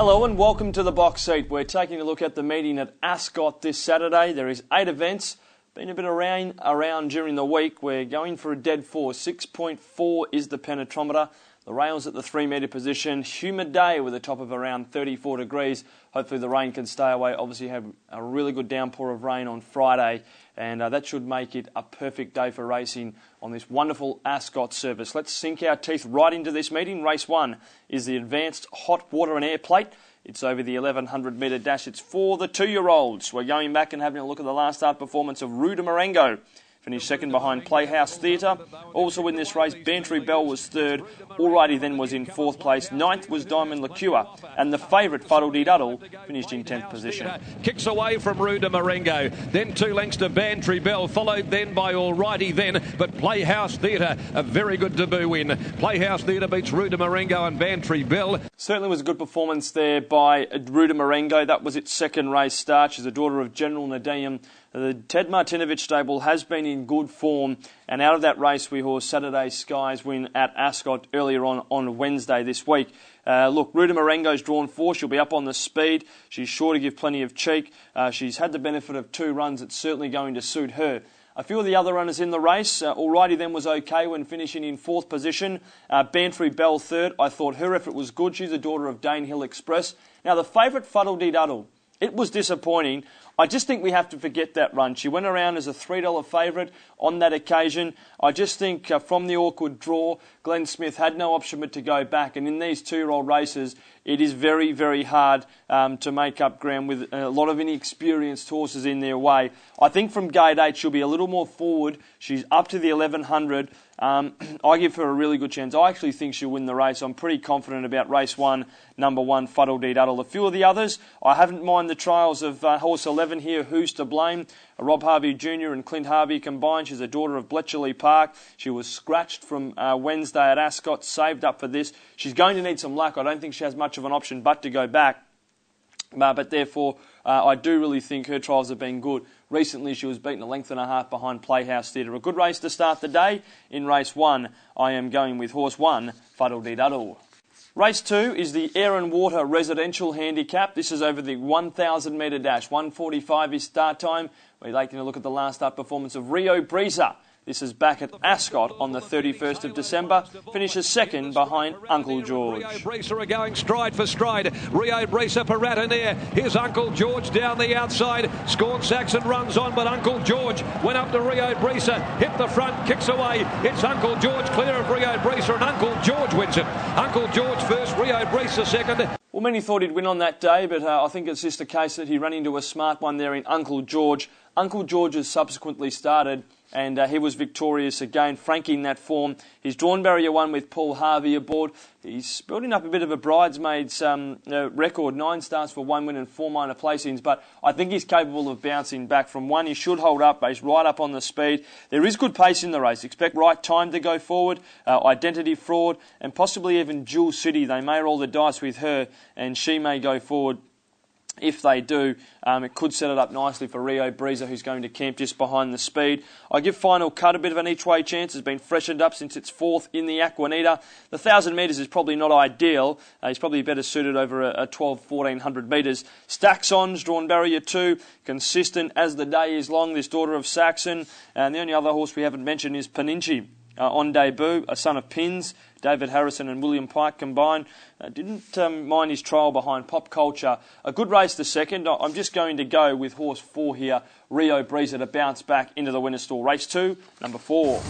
Hello and welcome to the box seat. We're taking a look at the meeting at Ascot this Saturday. There is 8 events. Been a bit of rain around during the week. We're going for a dead 4. 6.4 is the penetrometer. The rails at the 3 metre position. Humid day with a top of around 34 degrees. Hopefully the rain can stay away. Obviously have a really good downpour of rain on Friday, and that should make it a perfect day for racing on this wonderful Ascot service. Let's sink our teeth right into this meeting. Race 1 is the Advanced Hot Water and Air Plate. It's over the 1100 metre dash. It's for the 2-year-olds. We're going back and having a look at the last start performance of Rue de Marengo. Finished second behind Playhouse Theatre. Also in this race, Bantry Bell was third. Alrighty Then was in fourth place. Ninth was Diamond Liqueur. And the favourite, Fuddle Dee Duddle, finished in 10th position. Kicks away from Rue de Marengo. Then 2 lengths to Bantry Bell, followed then by Alrighty Then. But Playhouse Theatre, a very good debut win. Playhouse Theatre beats Rue de Marengo and Bantry Bell. Certainly was a good performance there by Rue de Marengo. That was its second race start. She's a daughter of General Nadeem. The Ted Martinovich stable has been in good form, and out of that race we horse Saturday Skies win at Ascot earlier on Wednesday this week. Look, Rue de Marengo's drawn 4. She'll be up on the speed. She's sure to give plenty of cheek. She's had the benefit of 2 runs. It's certainly going to suit her. A few of the other runners in the race. Alrighty Then was okay when finishing in 4th position. Bantry Bell 3rd. I thought her effort was good. She's a daughter of Danehill Express. Now the favourite, Fuddle Dee Duddle. It was disappointing. I just think we have to forget that run. She went around as a $3 favourite on that occasion. I just think from the awkward draw, Glenn Smith had no option but to go back. And in these 2-year-old races, it is very, very hard to make up ground with a lot of inexperienced horses in their way. I think from gate 8, she'll be a little more forward. She's up to the 1100. I give her a really good chance. I actually think she'll win the race. I'm pretty confident about race 1, number 1, Fuddle Dee Duddle. A few of the others, I haven't mind the trials of horse 11 here, Who's to Blame. Rob Harvey Jr. and Clint Harvey combined. She's a daughter of Bletchley Park. She was scratched from Wednesday at Ascot, saved up for this. She's going to need some luck. I don't think she has much of an option but to go back. But therefore, I do really think her trials have been good. Recently, she was beaten a length and a half behind Playhouse Theatre. A good race to start the day. In race 1, I am going with horse 1, Fuddle Dee Duddle. Race 2 is the Air and Water Residential Handicap. This is over the 1,000 metre dash. 1:45 is start time. We're taking a look at the last start performance of Rio Brisa. This is back at Ascot on the 31st of December. Finishes second behind Uncle George. Rio Brisa are going stride for stride. Rio Brisa, Paratanere. Here's Uncle George down the outside. Scorn Saxon runs on, but Uncle George went up to Rio Brisa. Hit the front, kicks away. It's Uncle George clear of Rio Brisa, and Uncle George wins it. Uncle George first, Rio Brisa second. Well, many thought he'd win on that day, but I think it's just a case that he ran into a smart one there in Uncle George. Uncle George has subsequently started, and he was victorious again, franking that form. He's drawn barrier 1 with Paul Harvey aboard. He's building up a bit of a bridesmaid's record, 9 starts for 1 win and 4 minor placings, but I think he's capable of bouncing back from 1. He should hold up, but he's right up on the speed. There is good pace in the race. Expect Right Time to go forward, Identity Fraud, and possibly even Jewel City. They may roll the dice with her, and she may go forward. If they do, it could set it up nicely for Rio Brisa, who's going to camp just behind the speed. I give Final Cut a bit of an each-way chance. It's been freshened up since it's 4th in the Aquanita. The 1,000 metres is probably not ideal. He's probably better suited over a 1,200-1,400 metres. Staxon's drawn barrier 2, consistent as the day is long, this daughter of Saxon. And the only other horse we haven't mentioned is Peninci. On debut, a son of Pins, David Harrison and William Pike combined. Didn't mind his trial behind Pop Culture. A good race the second. I'm just going to go with horse 4 here, Rio Brisa, to bounce back into the winner's stall. Race 2, number 4.